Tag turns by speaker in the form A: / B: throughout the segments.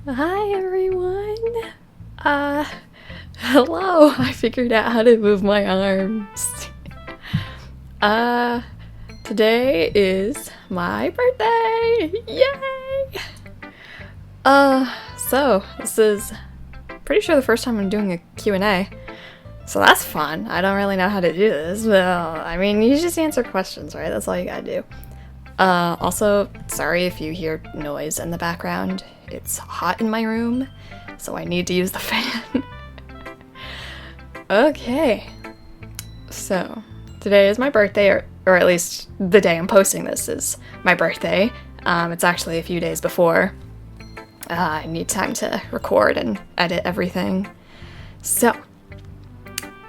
A: Hi everyone! Hello! I figured out how to move my arms. Today is my birthday! Yay! So this is pretty sure the first time I'm doing a Q&A. So that's fun. I don't really know how to do this. Well, I mean, you just answer questions, right? That's all you gotta do. Also, sorry if you hear noise in the background. It's hot in my room, so I need to use the fan. Okay. So, today is my birthday, or at least the day I'm posting this is my birthday. It's actually a few days before. I need time to record and edit everything. So,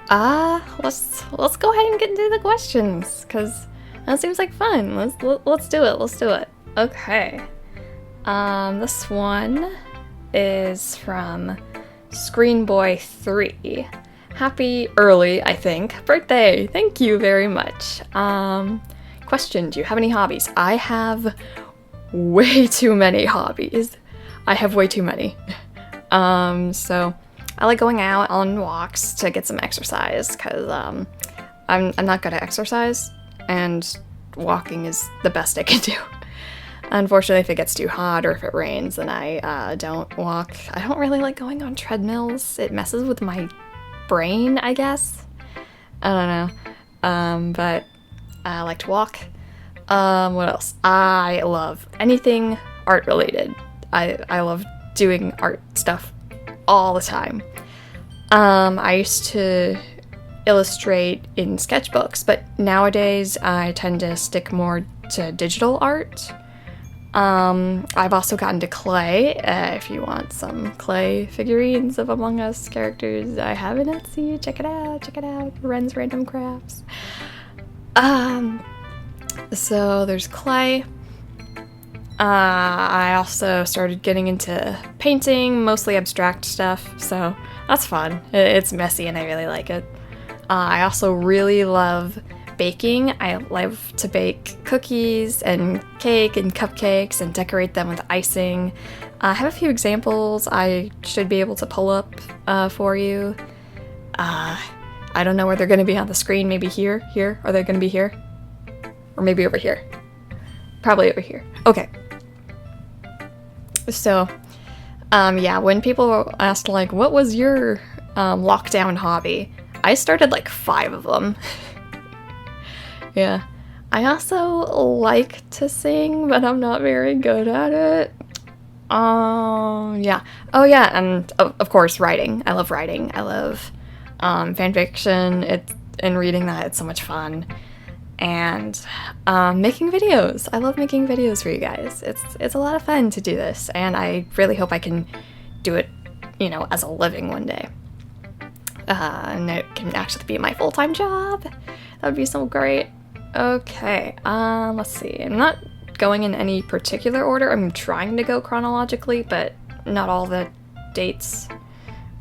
A: let's go ahead and get into the questions, because that seems like fun. Let's do it. Let's do it. Okay. This one is from Screenboy3. Happy early, I think, birthday. Thank you very much. Question, do you have any hobbies? I have way too many hobbies. I have way too many. So I like going out on walks to get some exercise, because I'm not good at exercise, and walking is the best I can do. Unfortunately, if it gets too hot or if it rains, then I don't walk. I don't really like going on treadmills. It messes with my brain, I guess. I don't know. But I like to walk. What else? I love anything art related. I love doing art stuff all the time. I used to illustrate in sketchbooks, but nowadays I tend to stick more to digital art. I've also gotten to clay. If you want some clay figurines of Among Us characters, I have an Etsy. Check it out. RensRandomCrafts. So there's clay. I also started getting into painting, mostly abstract stuff, so that's fun. It's messy and I really like it. I also really love baking. I love to bake cookies and cake and cupcakes and decorate them with icing. I have a few examples I should be able to pull up for you. I don't know where they're going to be on the screen. Maybe here? Are they going to be here? Or maybe over here? Probably over here. Okay. So, yeah, when people asked, like, what was your lockdown hobby? I started like 5 of them. Yeah. I also like to sing, but I'm not very good at it. Yeah. Oh, yeah, and of course, writing. I love writing. I love fanfiction. And reading that. It's so much fun. And making videos. I love making videos for you guys. It's a lot of fun to do this, and I really hope I can do it, as a living one day. And it can actually be my full-time job. That would be so great. Okay, let's see. I'm not going in any particular order. I'm trying to go chronologically, but not all the dates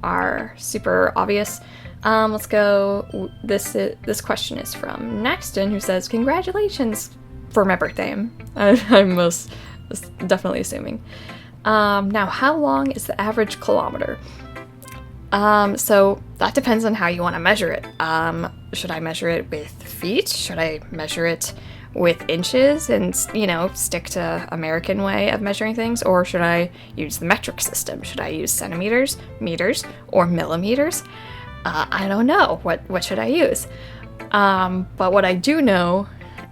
A: are super obvious. Let's go. This question is from Nexton, who says, "Congratulations for my birthday." I'm most definitely assuming. Now, how long is the average kilometer? So that depends on how you want to measure it. Should I measure it with feet? Should I measure it with inches and, stick to American way of measuring things? Or should I use the metric system? Should I use centimeters, meters, or millimeters? I don't know. What should I use? But what I do know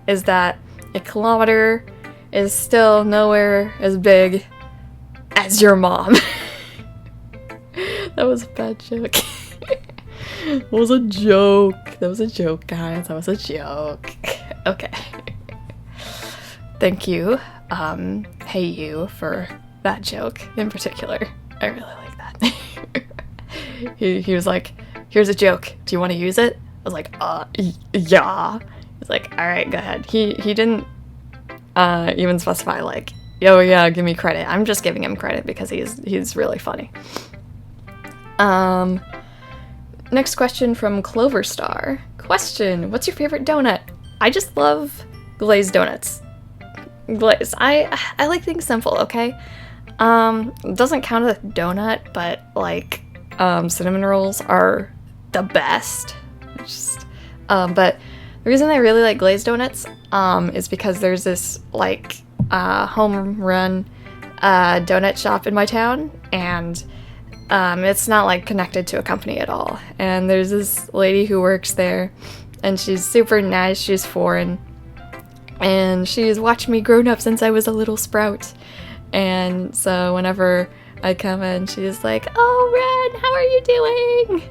A: is that a kilometer is still nowhere as big as your mom. That was a bad joke. That was a joke, guys. That was a joke. Okay. Thank you, hey you, for that joke in particular. I really like that. He was like, "Here's a joke. Do you want to use it?" I was like, yeah. He's like, "All right, go ahead." He didn't even specify like, "Oh yeah, give me credit." I'm just giving him credit because he's really funny. Next question from Cloverstar. Question, what's your favorite donut? I just love glazed donuts. Glazed. I like things simple, okay? It doesn't count as a donut, but like cinnamon rolls are the best. But the reason I really like glazed donuts is because there's this like home run donut shop in my town, and it's not like connected to a company at all. And there's this lady who works there, and she's super nice. She's foreign, and she's watched me grown up since I was a little sprout. And so whenever I come in, she's like, "Oh, Ren, how are you doing?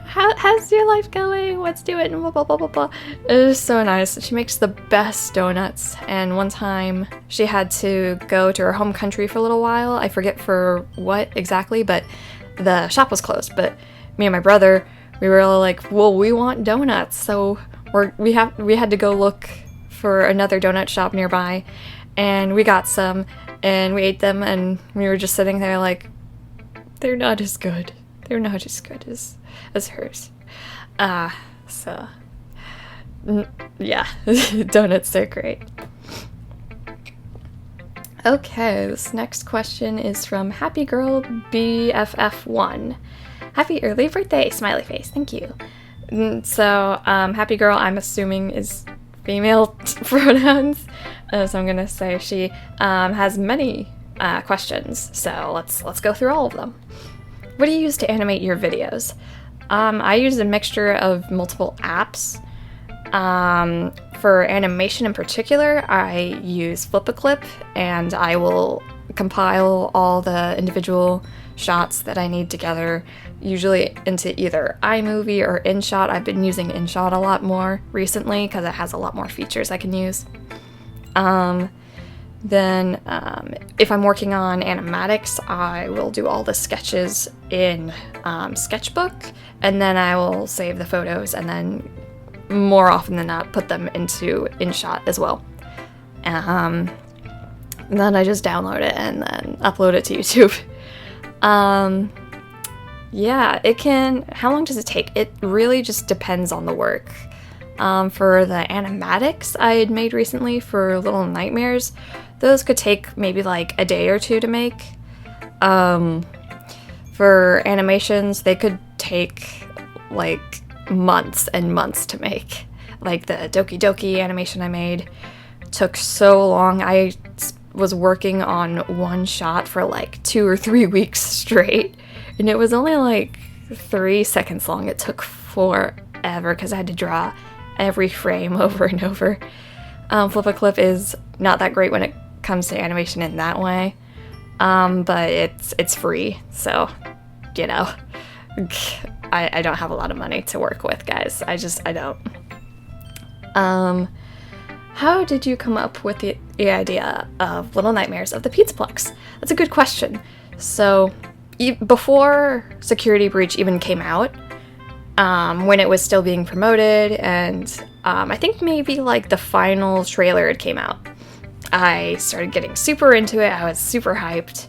A: How's your life going? What's doing?" Blah, blah, blah, blah, blah. It is so nice. She makes the best donuts. And one time she had to go to her home country for a little while. I forget for what exactly, but the shop was closed. But me and my brother, we were all like, well, we want donuts. So we had to go look for another donut shop nearby. And we got some, and we ate them, and we were just sitting there like, they're not as good. They're not as good as hers. Yeah, donuts are great. Okay, this next question is from Happy Girl BFF1. Happy early birthday, smiley face, thank you. So, Happy Girl, I'm assuming is female pronouns, so I'm gonna say she has many questions, so let's go through all of them. What do you use to animate your videos? I use a mixture of multiple apps. For animation in particular, I use Flip-a-Clip, and I will compile all the individual shots that I need together, usually into either iMovie or InShot. I've been using InShot a lot more recently because it has a lot more features I can use. Then if I'm working on animatics, I will do all the sketches in Sketchbook, and then I will save the photos, and then more often than not put them into InShot as well. And then I just download it and then upload it to YouTube. Yeah, it can... How long does it take? It really just depends on the work. For the animatics I had made recently for Little Nightmares, those could take maybe like a day or two to make. For animations, they could take like months and months to make. Like the Doki Doki animation I made took so long. I was working on one shot for like 2 or 3 weeks straight, and it was only like 3 seconds long. It took forever because I had to draw every frame over and over. Flip-a-Clip is not that great when it comes to animation in that way, but it's free, so you know, I don't have a lot of money to work with, guys. I don't. How did you come up with the idea of Little Nightmares of the Pizzaplex? That's a good question. So before Security Breach even came out, when it was still being promoted, and I think maybe like the final trailer had came out, I started getting super into it. I was super hyped,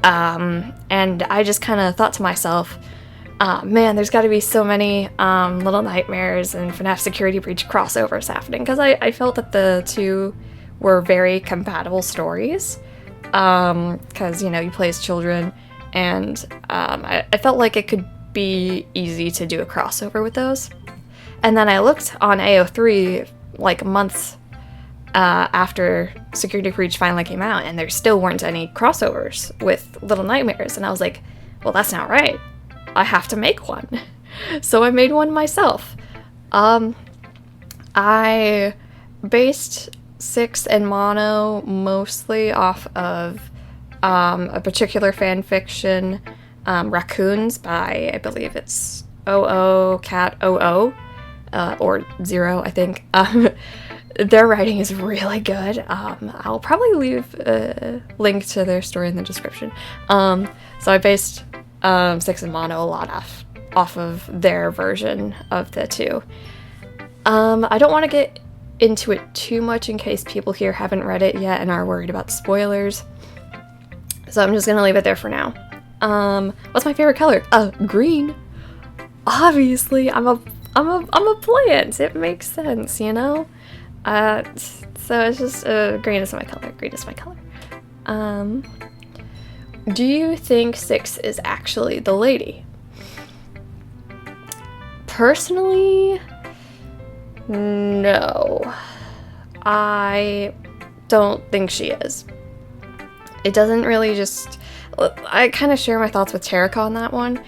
A: and I just kind of thought to myself, man, there's got to be so many Little Nightmares and FNaF Security Breach crossovers happening, because I felt that the two were very compatible stories, because, you know, you play as children, and I felt like it could be easy to do a crossover with those. And then I looked on AO3 like months after Security Breach finally came out, and there still weren't any crossovers with Little Nightmares, and I was like, well, that's not right. I have to make one. So I made one myself. I based Six and Mono mostly off of a particular fan fiction, Raccoons by, I believe it's Cat 00, or Zero, I think. Their writing is really good. I'll probably leave a link to their story in the description. So I based Six and Mono a lot off of their version of the two. I don't want to get into it too much in case people here haven't read it yet and are worried about spoilers. So I'm just gonna leave it there for now. What's my favorite color? Green. Obviously, I'm a plant. It makes sense, you know. So it's just green is my color. Green is my color. Do you think 6 is actually the lady? Personally, no. I don't think she is. It doesn't really just... I kind of share my thoughts with Terika on that one.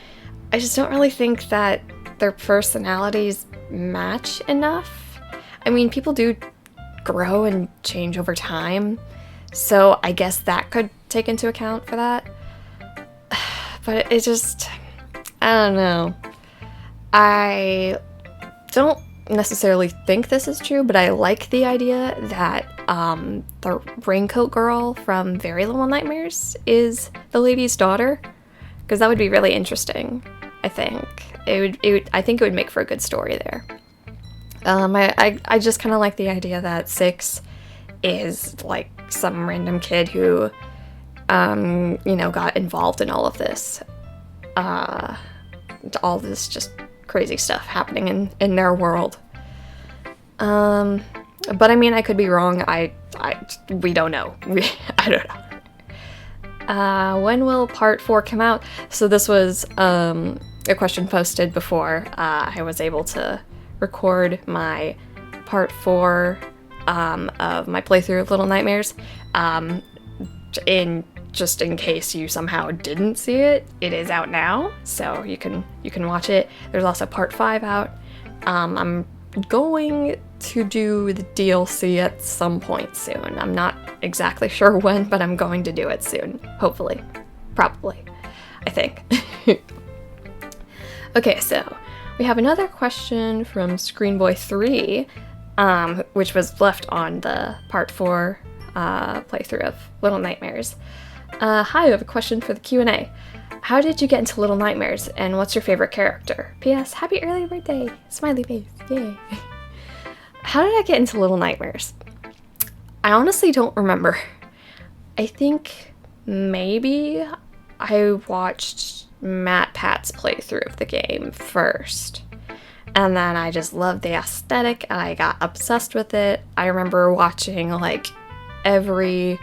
A: I just don't really think that their personalities match enough. I mean, people do grow and change over time, so I guess that could take into account for that. But it just... I don't know. I don't necessarily think this is true, but I like the idea that the raincoat girl from Very Little Nightmares is the lady's daughter, because that would be really interesting. I think I think it would make for a good story there. I just kind of like the idea that 6 is like some random kid who got involved in all of this just crazy stuff happening in their world. But I mean, I could be wrong. We don't know. I don't know. When will part 4 come out? So this was a question posted before I was able to record my part 4 of my playthrough of Little Nightmares. In case you somehow didn't see it, it is out now, so you can watch it. There's also part 5 out. I'm going to do the DLC at some point soon. I'm not exactly sure when, but I'm going to do it soon. Hopefully. Probably. I think. Okay, so we have another question from Screenboy3, which was left on the part 4 playthrough of Little Nightmares. Hi, I have a question for the Q&A. How did you get into Little Nightmares, and what's your favorite character? P.S. Happy early birthday! Smiley face, yay! How did I get into Little Nightmares? I honestly don't remember. I think maybe I watched Matt Pat's playthrough of the game first, and then I just loved the aesthetic, and I got obsessed with it. I remember watching, like, every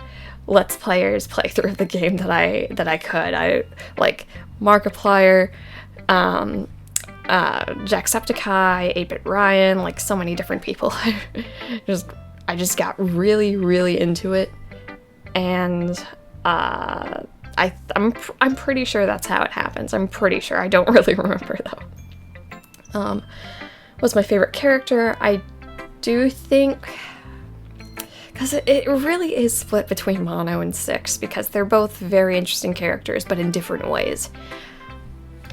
A: Let's Player's playthrough of the game that I could. I like Markiplier, Jacksepticeye, 8-Bit Ryan, like so many different people. I just got really, really into it, and I'm pretty sure that's how it happens. I'm pretty sure. I don't really remember though. What's my favorite character? I do think, because it really is split between Mono and 6, because they're both very interesting characters, but in different ways.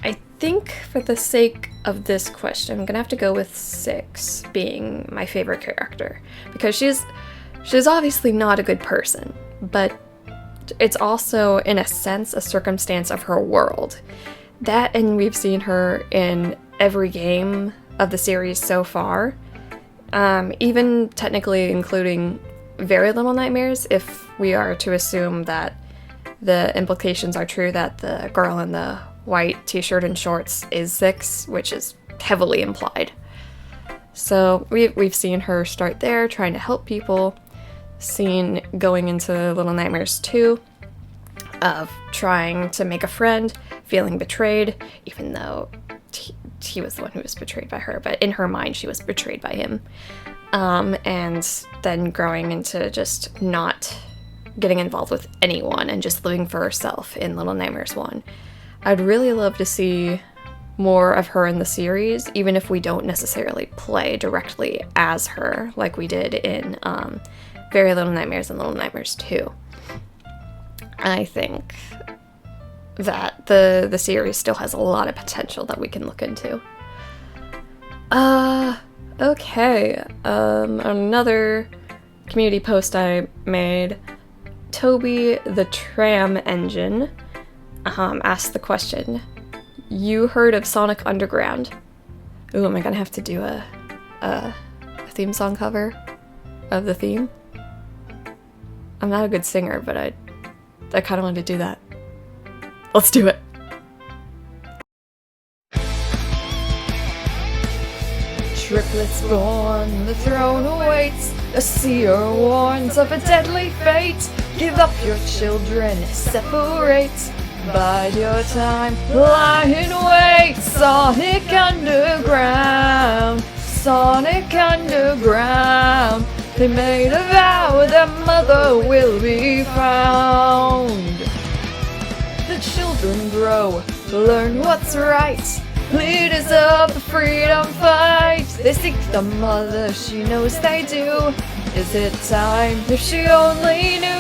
A: I think for the sake of this question, I'm gonna have to go with 6 being my favorite character, because she's obviously not a good person, but it's also, in a sense, a circumstance of her world. That, and we've seen her in every game of the series so far, even technically including Very Little Nightmares, if we are to assume that the implications are true that the girl in the white t-shirt and shorts is 6, which is heavily implied. So we've seen her start there, trying to help people, seen going into Little Nightmares 2, of trying to make a friend, feeling betrayed, even though he was the one who was betrayed by her, but in her mind she was betrayed by him. And then growing into just not getting involved with anyone and just living for herself in Little Nightmares 1. I'd really love to see more of her in the series, even if we don't necessarily play directly as her like we did in Very Little Nightmares and Little Nightmares 2. I think that the series still has a lot of potential that we can look into. Okay, another community post I made, Toby the Tram Engine asked the question, you heard of Sonic Underground? Ooh, am I gonna have to do a theme song cover of the theme? I'm not a good singer, but I kind of want to do that. Let's do it. Triplets born, the throne awaits. A seer warns of a deadly fate. Give up your children, separate. Bide your time, lie in wait. Sonic Underground, Sonic Underground. They made a vow that mother will be found. The children grow, learn what's right. Leaders of the freedom fight. They seek the mother, she knows they do. Is it time? If she only knew.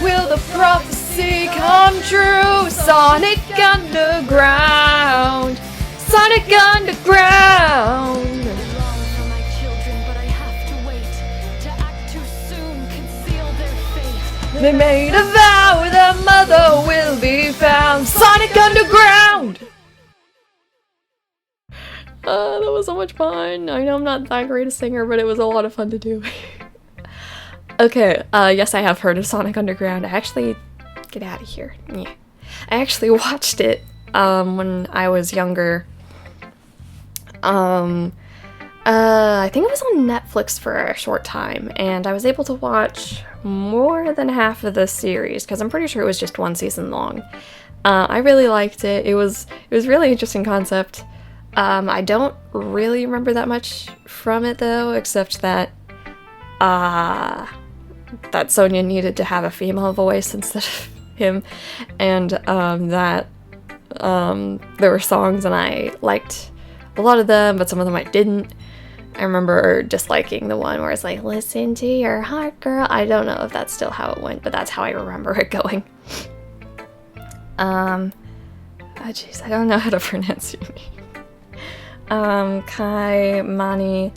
A: Will the prophecy come true? Sonic Underground, Sonic Underground. They made a vow that mother will be found. Sonic Underground! That was so much fun. I know I'm not that great a singer, but it was a lot of fun to do. Okay, yes, I have heard of Sonic Underground. I actually... Get out of here. Yeah. I actually watched it, when I was younger. I think it was on Netflix for a short time, and I was able to watch more than half of the series, because I'm pretty sure it was just one season long. I really liked it. It was really interesting concept. I don't really remember that much from it, though, except that, that Sonya needed to have a female voice instead of him, and, that, there were songs, and I liked a lot of them, but some of them I didn't. I remember disliking the one where it's like, listen to your heart, girl. I don't know if that's still how it went, but that's how I remember it going. Oh jeez, I don't know how to pronounce your name. Kai Mani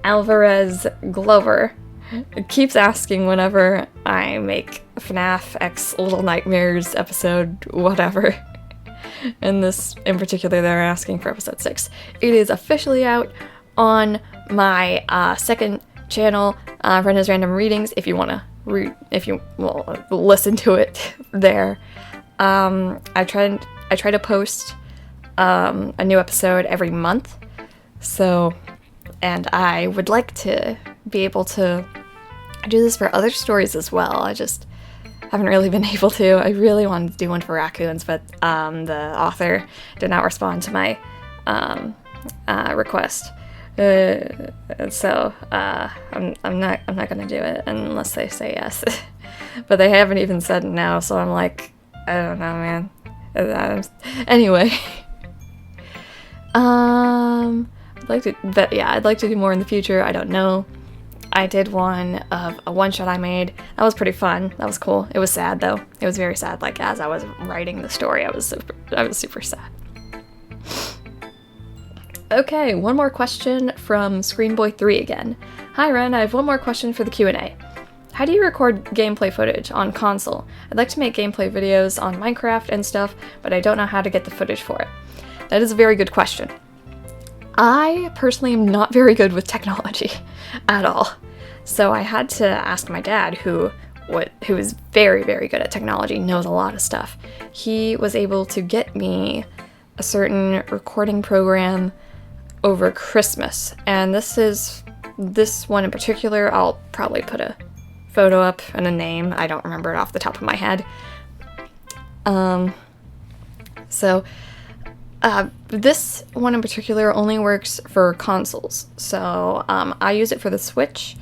A: Alvarez Glover keeps asking whenever I make FNaF X Little Nightmares episode whatever. And this in particular, they're asking for episode 6. It is officially out on my second channel, Renna's Random Readings, if you want to listen to it there. I try to post a new episode every month, so, and I would like to be able to do this for other stories as well. I just haven't really been able to. I really wanted to do one for raccoons, but the author did not respond to my request. So I'm not gonna do it unless they say yes. But they haven't even said no, so I'm like, I don't know, man. Anyway, I'd like to do more in the future. I don't know. I did one of a one-shot I made. That was pretty fun. That was cool. It was sad though. It was very sad. Like as I was writing the story, I was super sad. Okay, one more question from Screenboy3 again. Hi Ren, I have one more question for the Q&A. How do you record gameplay footage on console? I'd like to make gameplay videos on Minecraft and stuff, but I don't know how to get the footage for it. That is a very good question. I personally am not very good with technology at all. So I had to ask my dad, who is very, very good at technology, knows a lot of stuff. He was able to get me a certain recording program over Christmas, and this one in particular, I'll probably put a photo up and a name. I don't remember it off the top of my head. This one in particular only works for consoles, so I use it for the Switch.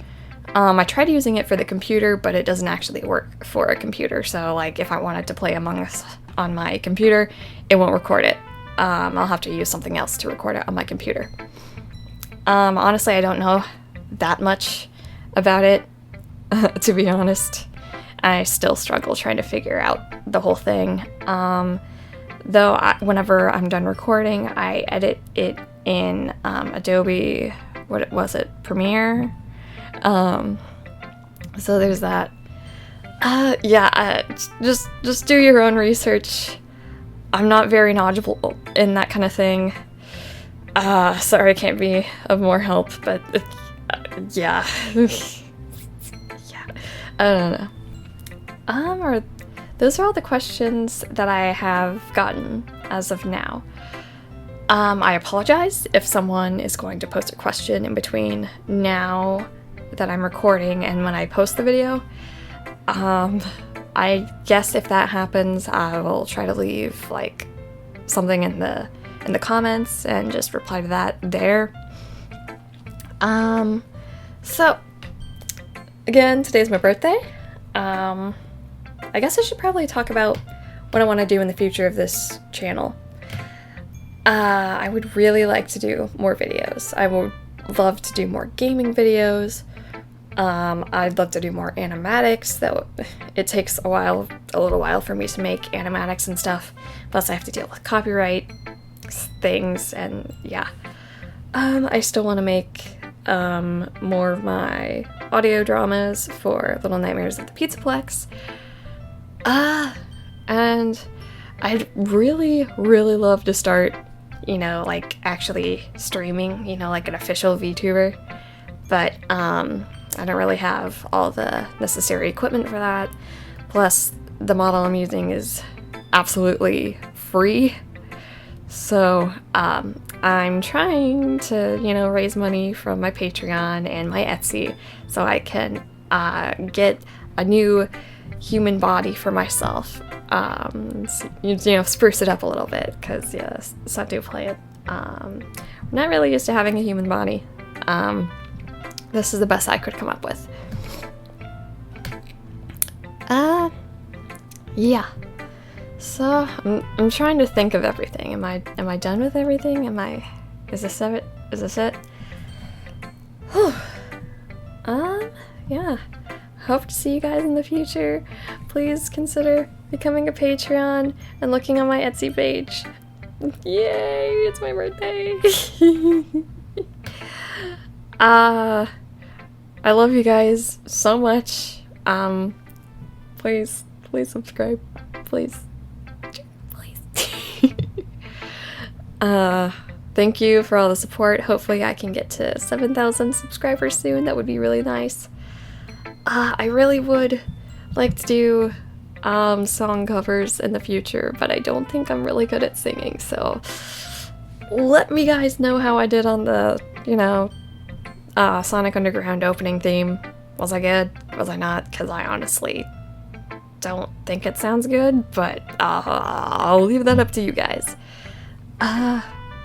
A: I tried using it for the computer, but it doesn't actually work for a computer, so like if I wanted to play Among Us on my computer, it won't record it. I'll have to use something else to record it on my computer. Honestly, I don't know that much about it, to be honest. I still struggle trying to figure out the whole thing. Though whenever I'm done recording, I edit it in Adobe, what was it, Premiere? So there's that. Just do your own research. I'm not very knowledgeable in that kind of thing. Sorry I can't be of more help, but yeah. Yeah, I don't know. Those are all the questions that I have gotten as of now. I apologize if someone is going to post a question in between now that I'm recording and when I post the video. I guess if that happens, I will try to leave like something in the comments and just reply to that there. So again, today's my birthday. I guess I should probably talk about what I want to do in the future of this channel. I would really like to do more videos. I would love to do more gaming videos. I'd love to do more animatics, though it takes a little while for me to make animatics and stuff. Plus I have to deal with copyright things, and yeah. I still want to make more of my audio dramas for Little Nightmares at the Pizzaplex. And I'd really, really love to start, you know, like actually streaming, you know, like an official VTuber. But I don't really have all the necessary equipment for that. Plus, the model I'm using is absolutely free. So I'm trying to, you know, raise money from my Patreon and my Etsy so I can get a new human body for myself. You know, spruce it up a little bit, because yeah, so do play it. I'm not really used to having a human body. This is the best I could come up with. Yeah. So I'm trying to think of everything. Am I done with everything? Is this it? Is this it? Whew. Yeah. Hope to see you guys in the future. Please consider becoming a Patreon and looking on my Etsy page. Yay! It's my birthday. I love you guys so much. Please subscribe. Please. Thank you for all the support. Hopefully I can get to 7,000 subscribers soon. That would be really nice. I really would like to do song covers in the future, but I don't think I'm really good at singing, so let me guys know how I did on the, you know, Sonic Underground opening theme. Was I good? Was I not? Because I honestly don't think it sounds good, but I'll leave that up to you guys.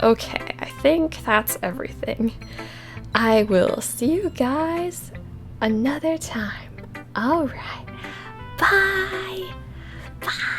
A: Okay, I think that's everything. I will see you guys another time. Alright. Bye! Bye!